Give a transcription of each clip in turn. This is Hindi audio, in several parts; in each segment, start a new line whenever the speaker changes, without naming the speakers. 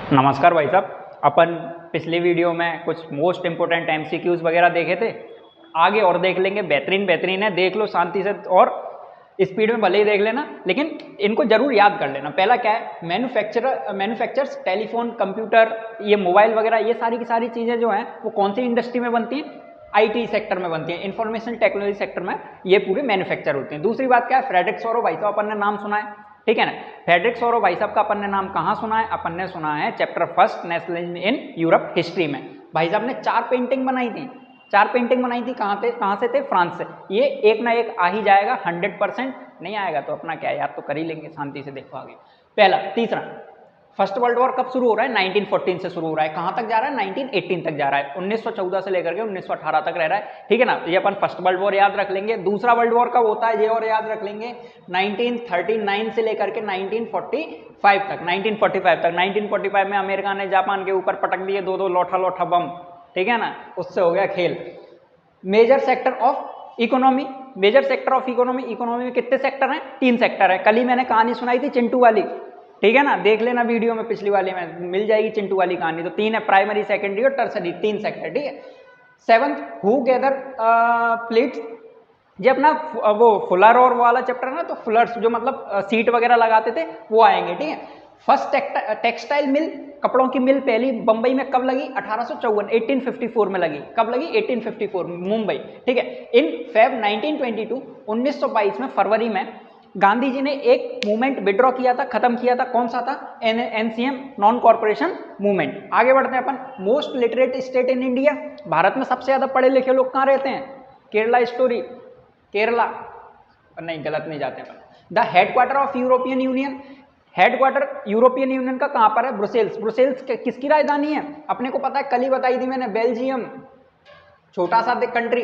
नमस्कार भाई साहब। अपन पिछली वीडियो में कुछ मोस्ट इंपोर्टेंट एमसीक्यूज वगैरह देखे थे, आगे और देख लेंगे। बेहतरीन बेहतरीन है, देख लो शांति से और स्पीड में भले ही देख लेना, लेकिन इनको जरूर याद कर लेना। पहला क्या है, मैन्युफैक्चरर्स टेलीफोन, कंप्यूटर, ये मोबाइल वगैरह, ये सारी की सारी चीज़ें जो हैं वो कौन सी इंडस्ट्री में बनती हैं? आईटी सेक्टर में बनती हैं, इंफॉर्मेशन टेक्नोलॉजी सेक्टर में ये पूरे मैन्युफैक्चर होते हैं। दूसरी बात क्या है, फ्रेडरिक सौरो भाई साहब अपन ने नाम सुना है, ठीक है ना। फ्रेडरिक सौरो भाई साहब का अपन ने नाम कहाँ सुना है? अपन ने सुना है chapter first nationalism in Europe history में। भाई साहब ने 4 पेंटिंग बनाई थी, 4 पेंटिंग बनाई थी। कहाँ से थे? फ्रांस से। ये एक ना एक आ ही जाएगा, 100%। नहीं आएगा तो अपना क्या याद तो कर ही लेंगे, शांति से देखो आगे। पहला। तीसरा, फर्स्ट वर्ल्ड वॉर कब शुरू हो रहा है? 1914 से शुरू हो रहा है। कहाँ तक जा रहा है? 1918 तक जा रहा है। 1914 से लेकर के 1918 तक रह रहा है, ठीक है ना। ये अपन फर्स्ट वर्ल्ड वॉर याद रख लेंगे। दूसरा वर्ल्ड वॉर कब होता है ये और याद रख लेंगे, 1939 से लेकर के 1945 तक। 1945 में अमेरिका ने जापान के ऊपर पटक दिए दो लोठा बम, ठीक है ना, उससे हो गया खेल। Major sector of economy, major sector of economy, economy में कितने सेक्टर हैं? 3 सेक्टर है। कल ही मैंने कहानी सुनाई थी चिंटू वाली, ठीक है ना, देख लेना वीडियो में, पिछली वाली में मिल जाएगी चिंटू वाली कहानी। तो 3 है, प्राइमरी, सेकेंडरी और टर्सरी, 3 सेक्टर, ठीक है। 7th, हु गैदर प्लेट्स, ये अपना वो फुलर और वाला चैप्टर है ना, तो फुलर्स जो मतलब सीट वगैरह लगाते थे वो आएंगे, ठीक है। फर्स्ट टेक्सटाइल मिल, कपड़ों की मिल पहली बंबई में कब लगी? 1854, 1854 में लगी। कब लगी? 1854, मुंबई, ठीक है। इन फेब 1922, 1922 में फरवरी में गांधी जी ने एक मूवमेंट विड्रॉ किया था, खत्म किया था। कौन सा था? NCM, non corporation movement. आगे बढ़ते हैं अपन। Most literate state in India, Bharat में सबसे ज्यादा पढ़े लिखे लोग कहाँ रहते हैं? केरला स्टोरी, केरला, नहीं गलत नहीं जाते अपन। The headquarter of European Union, headquarter European Union का कहां पर है? ब्रुसेल्स। ब्रुसेल्स किसकी राजधानी है? अपने को पता है, कल ही बताई थी मैंने, बेल्जियम, छोटा सा कंट्री,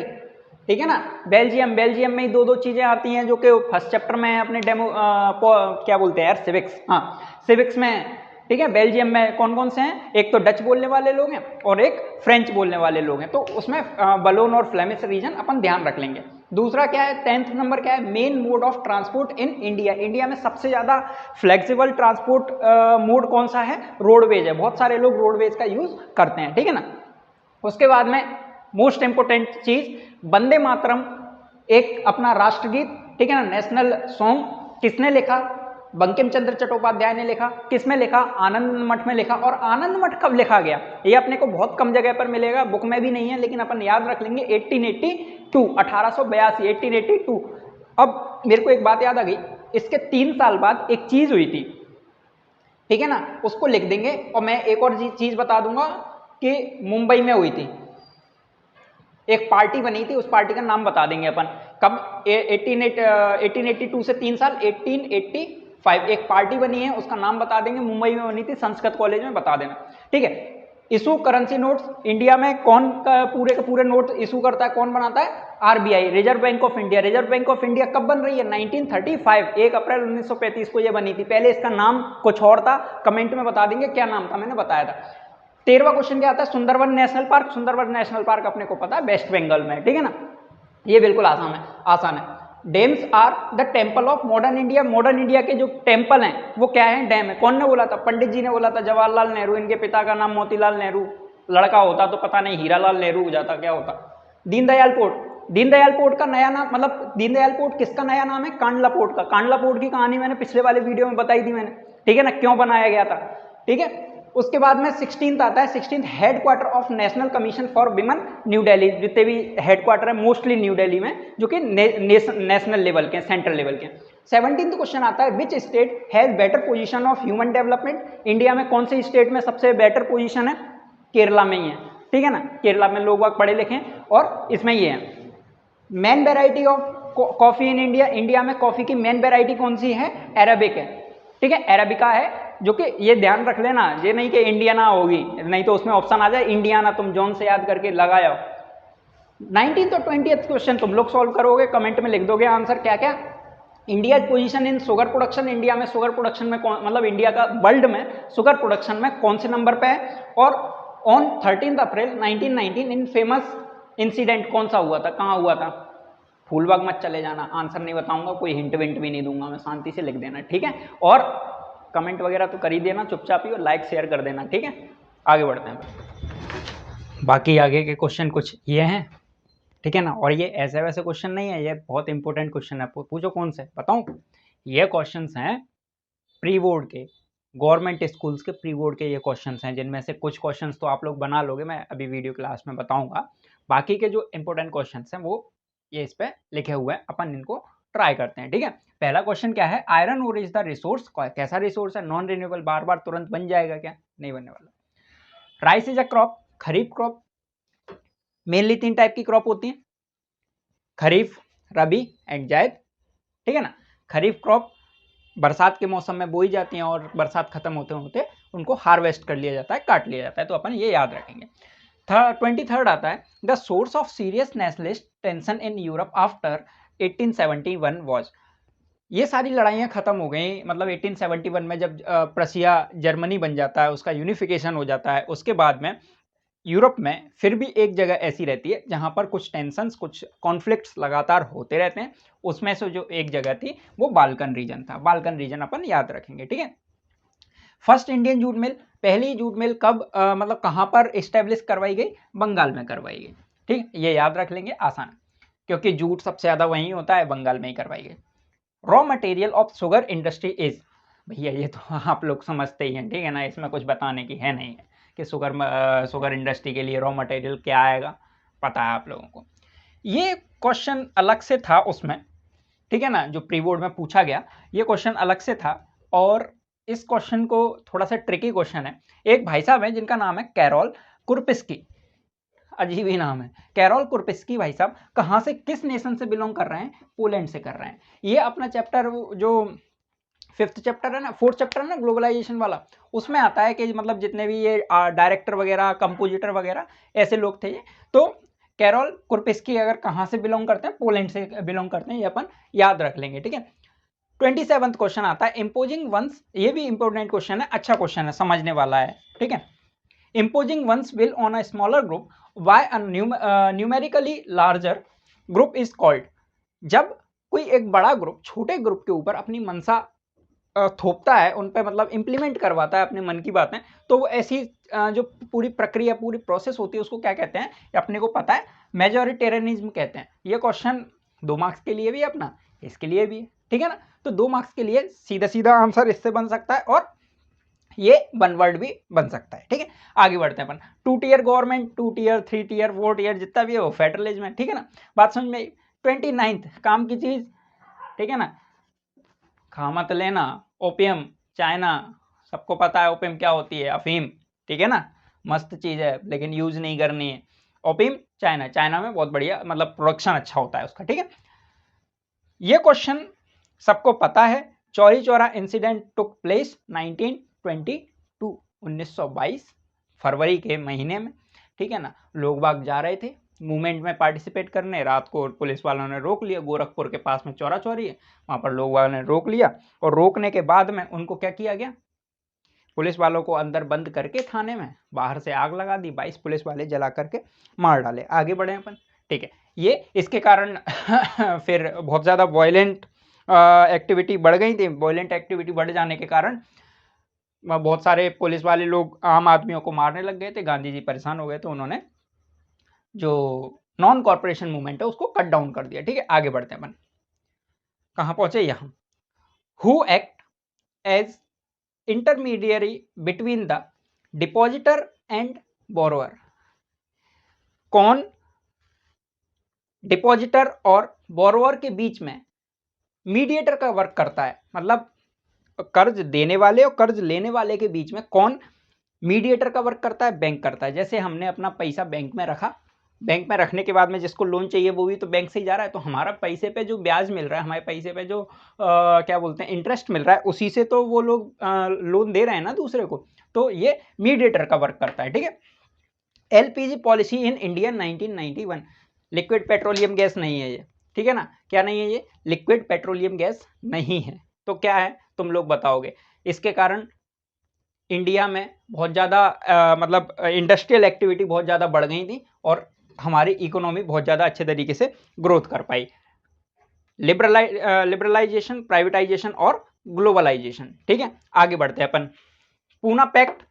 ठीक है ना। बेल्जियम, बेल्जियम में ही दो चीजें आती हैं जो कि फर्स्ट चैप्टर में है अपने क्या बोलते हैं यार, सिविक्स, हाँ सिविक्स में है, ठीक है। बेल्जियम में कौन कौन से हैं? एक तो डच बोलने वाले लोग हैं और एक फ्रेंच बोलने वाले लोग हैं, तो उसमें बलोन और फ्लेमिश रीजन अपन ध्यान रख लेंगे। दूसरा क्या है, 10th नंबर क्या है? Main mode of transport in India, India में सबसे ज्यादा फ्लेक्सिबल ट्रांसपोर्ट मोड कौन सा है? रोडवेज है। बहुत सारे लोग रोडवेज का यूज करते हैं, ठीक है ना। उसके बाद में मोस्ट इंपोर्टेंट चीज, वंदे मातरम एक अपना राष्ट्रगीत, ठीक है ना, नेशनल सॉन्ग, किसने लिखा? बंकिम चंद्र चट्टोपाध्याय ने लिखा। किसमें लिखा? आनंद मठ में लिखा। और आनंद मठ कब लिखा गया? ये अपने को बहुत कम जगह पर मिलेगा, बुक में भी नहीं है, लेकिन अपन याद रख लेंगे, 1882, 1882, 1882। अब मेरे को एक बात याद आ गई, इसके 3 साल बाद एक चीज हुई थी, ठीक है ना, उसको लिख देंगे। और मैं एक और चीज बता दूंगा कि मुंबई में हुई थी, एक पार्टी बनी थी, उस पार्टी का नाम बता देंगे अपन। कब? 1882 से 3 साल, 1885 एक पार्टी बनी है, उसका नाम बता देंगे। मुंबई में बनी थी, संस्कृत कॉलेज में बता देना, ठीक है। इशू करेंसी नोट्स, इंडिया में कौन का पूरे नोट इशू करता है, कौन बनाता है? RBI, reserve bank of India. Reserve bank of India कब बन रही है? 1935, 1 अप्रैल 1935 को ये बनी थी। पहले इसका नाम कुछ और था, कमेंट में बता देंगे क्या नाम था, मैंने बताया था। 13वां क्वेश्चन क्या आता है? Sundarban national park. Sundarban national park अपने को पता है वेस्ट बंगाल में, ठीक है ना, ये बिल्कुल आसान है। Dams are the temple of modern India. Modern India के जो टेम्पल हैं वो क्या है? डैम है। कौन ने बोला था? पंडित जी ने बोला था, जवाहरलाल नेहरू। इनके पिता का नाम मोतीलाल नेहरू, लड़का होता तो पता नहीं हीरालाल नेहरू हो जाता, क्या होता। दीनदयाल पोर्ट, दीनदयाल पोर्ट का नया नाम, मतलब दीनदयाल पोर्ट किसका नया नाम है? कांडला पोर्ट का। कांडला पोर्ट की कहानी मैंने पिछले वाले वीडियो में बताई थी मैंने, ठीक है ना, क्यों बनाया गया था, ठीक है। उसके बाद में 16th आता है, 16th headquarter of national commission for women, new Delhi. जितने भी हेडक्वार्टर है मोस्टली न्यू दिल्ली में, जो कि नेशनल लेवल के, सेंट्रल लेवल के। 17th क्वेश्चन आता है, which state has better position of human development. India में कौन से स्टेट में सबसे बेटर पोजीशन है? केरला में ही है, ठीक है ना। केरला में लोग वक्त पढ़े लिखे हैं। और इसमें ये है, main variety of coffee in India. India में कॉफी की मेन वेराइटी कौन सी है? अरेबिक है, ठीक है, अरेबिका है। जो कि ये ध्यान रख लेना, ये नहीं कि इंडियाना होगी, नहीं तो उसमें ऑप्शन आ जाए इंडियाना, तुम जॉन से याद करके लगाओ। 19th और 20th क्वेश्चन तुम लोग सॉल्व करोगे, कमेंट में लिख दोगे आंसर क्या क्या। India position in sugar production. India में शुगर प्रोडक्शन में कौन, मतलब इंडिया का वर्ल्ड में शुगर प्रोडक्शन में कौन से नंबर पे है। और on 13 April 1919 in famous incident कौन सा हुआ था, कहाँ हुआ था? फूलबाग मत चले जाना, आंसर नहीं बताऊंगा, कोई हिंट विंट भी नहीं दूंगा मैं, शांति से लिख देना, ठीक है। और कमेंट वगैरह तो कर ही देना चुपचाप ही, और लाइक शेयर कर देना, ठीक है। आगे बढ़ते हैं। बाकी आगे के क्वेश्चन कुछ ये हैं, ठीक है ना। और ये ऐसे वैसे क्वेश्चन नहीं है, ये बहुत इंपॉर्टेंट क्वेश्चन है। पूछो कौन से बताऊं? ये क्वेश्चंस हैं प्री बोर्ड के, गवर्नमेंट स्कूल्स के प्री बोर्ड के ये क्वेश्चंस हैं, जिनमें से कुछ क्वेश्चंस तो आप लोग बना लोगे, मैं अभी वीडियो क्लास में बताऊंगा। बाकी के जो इंपॉर्टेंट क्वेश्चंस हैं वो ये इस पे लिखे हुए हैं, अपन इनको ट्राई करते हैं, ठीक है। पहला क्वेश्चन क्या है? Iron ore is the resource. कैसा रिसोर्स है? Non renewable. बार बार तुरंत बन जाएगा क्या? नहीं बनने वाला। Rice is a crop, kharif crop. Mainly 3 type की क्रॉप होती है, खरीफ, रबी एंड जायद, ठीक है ना। खरीफ क्रॉप बरसात के मौसम में बोई जाती हैं और बरसात खत्म होते होते उनको हार्वेस्ट कर लिया जाता है, काट लिया जाता है, तो अपन ये याद रखेंगे। 23rd आता है, the source of serious nationalist tension in Europe after 1871 was. ये सारी लड़ाइयाँ खत्म हो गई, मतलब 1871 में जब प्रसिया जर्मनी बन जाता है, उसका यूनिफिकेशन हो जाता है, उसके बाद में यूरोप में फिर भी एक जगह ऐसी रहती है जहां पर कुछ टेंशंस, कुछ कॉन्फ्लिक्ट्स लगातार होते रहते हैं। उसमें से जो एक जगह थी वो बाल्कन रीजन था। बाल्कन रीजन अपन याद रखेंगे, ठीक है। फर्स्ट इंडियन जूट मिल, पहली जूट मिल कब मतलब कहां पर एस्टेब्लिश करवाई गई? बंगाल में करवाई गई, ठीक। ये याद रख लेंगे, आसान, क्योंकि जूट सबसे ज्यादा वहीं होता है, बंगाल में ही करवाई गई। Raw material of sugar industry is, भैया ये तो आप लोग समझते ही हैं, ठीक है ना, इसमें कुछ बताने की है नहीं है कि शुगर इंडस्ट्री के लिए रॉ मटेरियल क्या आएगा, पता है आप लोगों को। ये क्वेश्चन अलग से था उसमें, ठीक है ना, जो प्री बोर्ड में पूछा गया, ये क्वेश्चन अलग से था। और इस क्वेश्चन को थोड़ा सा ट्रिकी क्वेश्चन है। एक भाई साहब हैं जिनका नाम है कैरोल कुरपिस्की, अजीब ही नाम है, कैरोल कुरपिस्की भाई साहब कहाँ से, किस नेशन से बिलोंग कर रहे हैं? पोलैंड से कर रहे हैं। ये अपना चैप्टर जो 5th चैप्टर है ना, 4th चैप्टर है ना ग्लोबलाइजेशन वाला, उसमें आता है कि मतलब जितने भी ये डायरेक्टर वगैरह, कंपोजिटर वगैरह ऐसे लोग थे ये, तो कैरोल कुरपिस्की अगर कहाँ से बिलोंग करते हैं? पोलैंड से बिलोंग करते हैं, ये अपन याद रख लेंगे, ठीक है। 27th क्वेश्चन आता है, इम्पोजिंग वंस, ये भी इंपॉर्टेंट क्वेश्चन है, अच्छा क्वेश्चन है, समझने वाला है, ठीक है। Imposing one's will on a smaller group by a numerically larger group is called. जब कोई एक बड़ा ग्रुप छोटे ग्रुप के ऊपर अपनी मनसा थोपता है, उन पे मतलब इंप्लीमेंट करवाता है अपने मन की बातें, तो वो ऐसी जो पूरी प्रक्रिया, पूरी प्रोसेस होती है, उसको क्या कहते हैं? अपने को पता है, मेजॉरिटेरियनिज्म कहते हैं। ये क्वेश्चन 2 मार्क्स के लिए भी है अपना, इसके लिए भी है, ठीक है ना। तो 2 मार्क्स के लिए सीधा सीधा आंसर इससे बन सकता है, और ये 1 वर्ड भी बन सकता है, ठीक है। आगे बढ़ते हैं अपन। 2 tier government, 2 tier, 3 tier, 4 tier, जितना भी है वो फेडरलिज्म है, ठीक है ना। बात समझ में। 29th काम की चीज, ठीक है ना, खा मत लेना, ओपियम, चाइना, सबको पता है ओपियम क्या होती है, अफीम, ठीक है ना, मस्त चीज है लेकिन यूज नहीं करनी है। ओपियम चाइना, चाइना में बहुत बढ़िया, मतलब प्रोडक्शन अच्छा होता है उसका, ठीक है। ये क्वेश्चन सबको पता है। Chauri Chaura incident took place 1922 फरवरी के महीने में, ठीक है ना। लोग बाग जा रहे थे मूवमेंट में पार्टिसिपेट करने, रात को पुलिस वालों ने रोक लिया। गोरखपुर के पास में चौरा चौरी है, वहां पर लोग वालों ने रोक लिया, और रोकने के बाद में उनको क्या किया गया? पुलिस वालों को अंदर बंद करके थाने में बाहर से आग लगा दी, 22 पुलिस वाले जला करके मार डाले। आगे बढ़े अपन, ठीक है। ये इसके कारण फिर बहुत ज़्यादा वॉयलेंट एक्टिविटी बढ़ गई थी। वॉयलेंट एक्टिविटी बढ़ जाने के कारण बहुत सारे पुलिस वाले लोग आम आदमियों को मारने लग गए थे। गांधी जी परेशान हो गए, तो उन्होंने जो नॉन कॉर्पोरेशन मूवमेंट है उसको कट डाउन कर दिया, ठीक है। आगे बढ़ते हैं अपन, कहाँ पहुंचे? यहां। Who act as intermediary between the depositor and borrower. कौन डिपॉजिटर और बोरोअर के बीच में मीडिएटर का वर्क करता है? मतलब कर्ज देने वाले और कर्ज लेने वाले के बीच में कौन मीडिएटर का वर्क करता है? बैंक करता है। जैसे हमने अपना पैसा बैंक में रखा, बैंक में रखने के बाद में जिसको लोन चाहिए वो भी तो बैंक से ही जा रहा है, तो हमारा पैसे पे जो ब्याज मिल रहा है, हमारे पैसे पे जो क्या बोलते हैं इंटरेस्ट मिल रहा है, उसी से तो वो लोग लोन दे रहे हैं ना दूसरे को। तो ये मीडिएटर का वर्क करता है, ठीक है। LPG policy in India 1991, liquid petroleum gas नहीं है ये, ठीक है ना। क्या नहीं है ये? लिक्विड पेट्रोलियम गैस नहीं है, तो क्या है तुम लोग बताओगे? इसके कारण इंडिया में बहुत ज़्यादा मतलब इंडस्ट्रियल एक्टिविटी बहुत ज़्यादा बढ़ गई थी, और हमारी इकोनॉमी बहुत ज़्यादा अच्छे तरीके से ग्रोथ कर पाई। लिबरलाइजेशन, प्राइवेटाइजेशन और ग्लोबलाइजेशन। ठीक है, आगे बढ़ते हैं अपन। पूना पैक्ट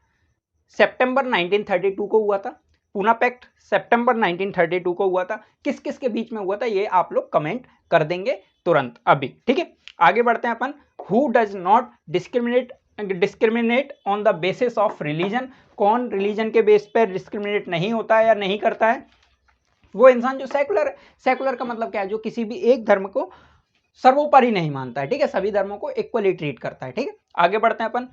सितंबर 1932 को हुआ था। पूना पैक्ट सितंबर 1932 को हुआ था। किस किस के बीच में हुआ था ये आप लोग कमेंट कर देंगे तुरंत अभी। ठीक है, आगे बढ़ते हैं अपन। Who does not discriminate on the basis of religion. कौन रिलीजन के बेस पर डिस्क्रिमिनेट नहीं होता है या नहीं करता है? वो इंसान जो सेकुलर है। सेकुलर का मतलब क्या है? जो किसी भी एक धर्म को सर्वोपरि नहीं मानता है। ठीक है, सभी धर्मों को इक्वली ट्रीट करता है। ठीक है, आगे बढ़ते हैं अपन।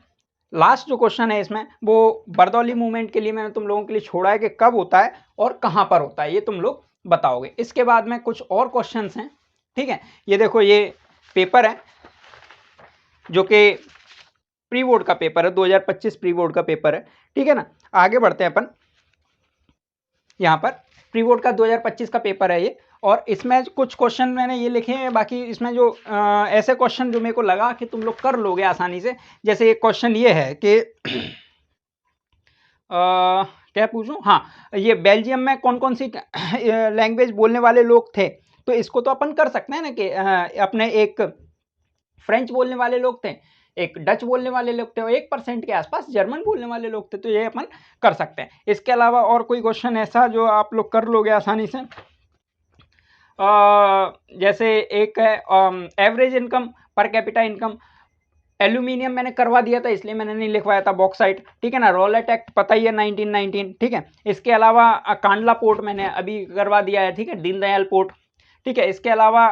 लास्ट जो क्वेश्चन है इसमें वो बरदौली मूवमेंट के लिए मैंने तुम लोगों के लिए छोड़ा है कि कब होता है और कहां पर होता है, ये तुम लोग बताओगे। इसके बाद में कुछ और क्वेश्चंस हैं। ठीक है, ये देखो ये पेपर है जो कि प्री बोर्ड का पेपर है, 2025 प्री बोर्ड का पेपर है। ठीक है ना, आगे बढ़ते हैं अपन। यहाँ पर प्री बोर्ड का 2025 का पेपर है ये, और इसमें कुछ क्वेश्चन मैंने ये लिखे हैं। बाकी इसमें जो ऐसे क्वेश्चन जो मेरे को लगा कि तुम लोग कर लोगे आसानी से, जैसे एक क्वेश्चन ये है कि क्या पूछूं, हाँ, ये बेल्जियम में कौन कौन सी लैंग्वेज बोलने वाले लोग थे? तो इसको तो अपन कर सकते हैं ना कि अपने एक फ्रेंच बोलने वाले लोग थे, एक डच बोलने वाले लोग थे, और 1% के आसपास जर्मन बोलने वाले लोग थे। तो ये अपन कर सकते हैं। इसके अलावा और कोई क्वेश्चन ऐसा जो आप लोग कर लोगे आसानी से? जैसे एक है average income, per capita income. Aluminium मैंने करवा दिया था इसलिए मैंने नहीं लिखवाया था, बॉक्साइट। ठीक है ना, रॉलेट एक्ट पता ही है 1919। ठीक है, इसके अलावा कांडला पोर्ट मैंने अभी करवा दिया है। ठीक है, दीनदयाल पोर्ट। ठीक है, इसके अलावा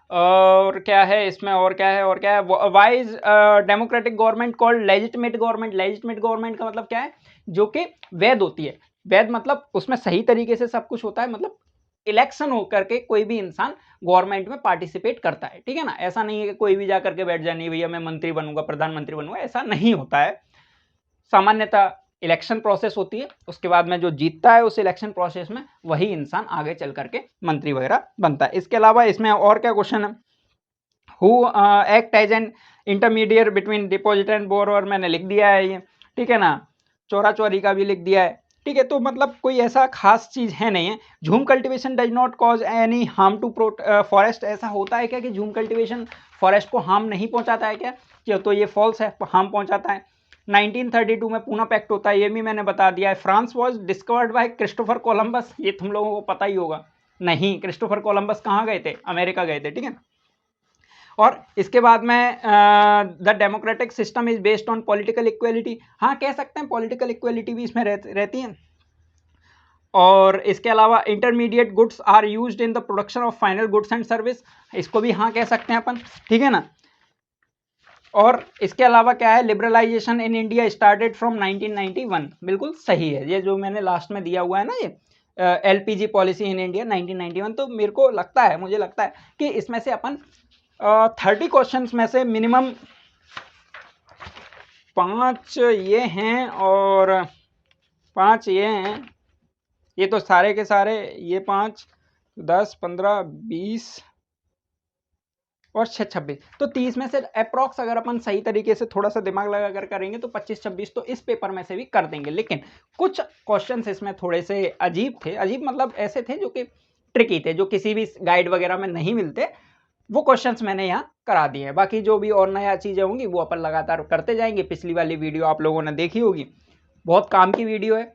और क्या है इसमें, और क्या है, और क्या है? Wise democratic government called legitimate government. Legitimate government का मतलब क्या है? जो कि वैध होती है। वैध मतलब उसमें सही तरीके से सब कुछ होता है, मतलब इलेक्शन होकर के कोई भी इंसान गवर्नमेंट में पार्टिसिपेट करता है। ठीक है ना, ऐसा नहीं है कि कोई भी जाकर के बैठ जाए, नहीं भैया मैं मंत्री बनूंगा, प्रधानमंत्री बनूंगा, ऐसा नहीं होता है। सामान्यतः इलेक्शन प्रोसेस होती है, उसके बाद में जो जीतता है उस इलेक्शन प्रोसेस में वही इंसान आगे चल करके मंत्री वगैरह बनता है। इसके अलावा इसमें और क्या क्वेश्चन है? Who act as an intermediate between depositor and borrower, मैंने लिख दिया है ये। ठीक है ना, चोरा चोरी का भी लिख दिया है। ठीक है, तो मतलब कोई ऐसा खास चीज है नहीं है। Jhum cultivation does not cause any harm to forest. ऐसा होता है क्या कि झूम कल्टीवेशन फॉरेस्ट को हार्म नहीं पहुंचाता है क्या? तो ये फॉल्स है, हार्म पहुंचाता है। 1932 में पूना पैक्ट होता है, ये भी मैंने बता दिया है। France was discovered by Christopher Columbus, ये तुम लोगों को पता ही होगा। नहीं, क्रिस्टोफर कोलंबस कहाँ गए थे? अमेरिका गए थे। ठीक है, और इसके बाद में the democratic system is based on political equality. हाँ, कह सकते हैं पॉलिटिकल इक्वलिटी भी इसमें रहती है। और इसके अलावा intermediate goods are used in the production of final goods and service, इसको भी हाँ कह सकते हैं अपन। ठीक है ना, और इसके अलावा क्या है? Liberalisation in India started from 1991, बिल्कुल सही है। ये जो मैंने लास्ट में दिया हुआ है ना, ये एलपीजी पॉलिसी इन इंडिया 1991, तो मेरे को लगता है, मुझे लगता है कि इसमें से अपन 30 क्वेश्चंस में से मिनिमम 5 ये हैं और 5 ये हैं। ये तो सारे के सारे ये 5, 10, 15, 20 और 6, 26, तो 30 में से अप्रॉक्स अगर अपन सही तरीके से थोड़ा सा दिमाग लगा कर करेंगे तो 25, 26 तो इस पेपर में से भी कर देंगे। लेकिन कुछ क्वेश्चंस इसमें थोड़े से अजीब थे। अजीब मतलब ऐसे थे जो कि ट्रिकी थे, जो किसी भी गाइड वगैरह में नहीं मिलते। वो क्वेश्चंस मैंने यहाँ करा दिए हैं। बाकी जो भी और नया चीजें होंगी वो अपन लगातार करते जाएंगे। पिछली वाली वीडियो आप लोगों ने देखी होगी, बहुत काम की वीडियो है।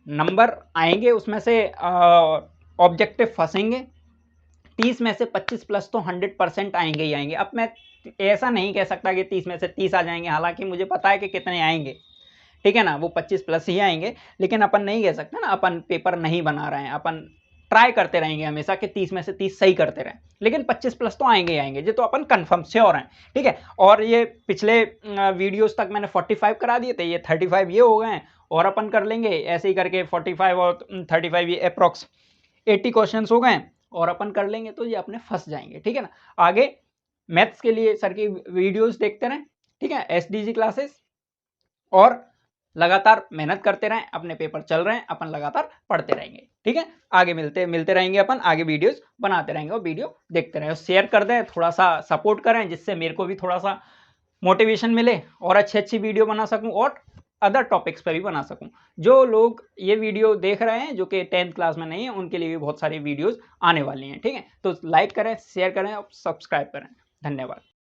नंबर आएंगे उसमें से, ऑब्जेक्टिव फंसेंगे। 30 में से 25 प्लस तो 100% आएंगे ही आएंगे। अब मैं ऐसा नहीं कह सकता कि 30 में से 30 आ जाएंगे, हालांकि मुझे पता है कि कितने आएंगे। ठीक है ना, वो 25 प्लस ही आएंगे। लेकिन अपन नहीं कह सकते ना, अपन पेपर नहीं बना रहे हैं, अपन ट्राई करते रहेंगे हमेशा कि 30 में से 30 सही करते रहें। लेकिन 25 प्लस तो आएंगे ही आएंगे, ये तो अपन कंफर्म श्योर हैं। ठीक है, और ये पिछले वीडियोस तक मैंने 45 करा दिए थे, ये 35 ये हो गए हैं, और अपन कर लेंगे ऐसे ही करके 45 और 35 ये अप्रॉक्स 80 क्वेश्चन हो गए और अपन कर लेंगे, तो ये अपने फंस जाएंगे। ठीक है ना, आगे मैथ्स के लिए सर की वीडियोस देखते रहें। ठीक है, एसडीजी क्लासेस, और लगातार मेहनत करते रहें। अपने पेपर चल रहे हैं, अपन लगातार पढ़ते रहेंगे। ठीक है, आगे मिलते रहेंगे अपन, आगे वीडियोस बनाते रहेंगे और वीडियो देखते रहें। शेयर कर दें, थोड़ा सा सपोर्ट करें, जिससे मेरे को भी थोड़ा सा मोटिवेशन मिले और अच्छी वीडियो बना सकूं और अदर टॉपिक्स पर भी बना सकूं। जो लोग ये वीडियो देख रहे हैं जो कि 10th क्लास में नहीं है, उनके लिए भी बहुत सारी वीडियोस आने वाली हैं। ठीक है, तो लाइक करें, शेयर करें और सब्सक्राइब करें। धन्यवाद।